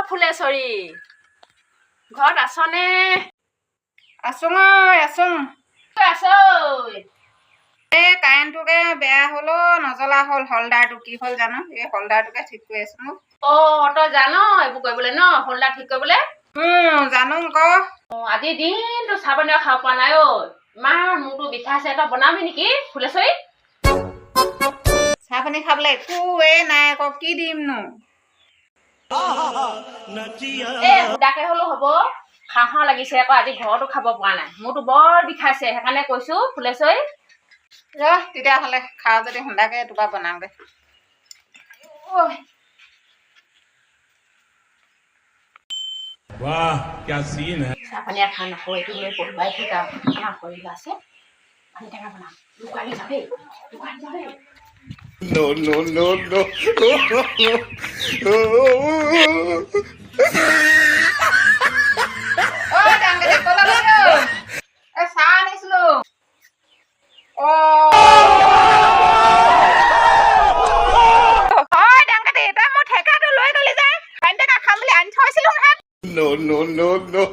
ফুলেশ্বৰী ঘৰত আছনে? আছোং আছোং। আছ এই কাৰেণ্টটোকে বেয়া হ'ল নজ্বলা হ'ল। হলদাৰটো কি হ'ল জানো, এই হলদাৰটোকে ঠিক কৰি আছো। তই জান এইবোৰ কৰিবলৈ ন? হোল্ডাৰ ঠিক কৰিবলৈ জানো ক। আজি দিনটো চাহ পানী খাব পৰা নাই ঐ। ইমান মূৰটো বিষাইছে। তই বনাবি নেকি ফুলেশ্বৰী? চাহ পানী খাবলৈ একোৱেই নাই আকৌ, কি দিমনো? সুদাকে হলেও হব। খাওঁ লাগিছে আকৌ, আজি ঘৰতো খাব পৰা নাই। মোৰতো বৰ বিষাইছে, সেইকাৰণে কৈছো ফুলেশ্বৰী। তেতিয়াহ'লে খাওঁ যদি সুন্দাকে এটোপা বনাওঁগে। वाह क्या सीन है। চাহ পানী খা নকওঁ, এইটো লৈ পঢ়ুৱাই ঠিক আৰু কৰি আছে। পানী টেঙা বনাম, দোকানী যাবে দোকানী যাবে। No no no no. চাহ আনিছিলো। মোৰ ঠেকাটো লৈ গলি যে, পানী টেঙা খাম বুলি আনি থৈছিলো নহয়। No no no no.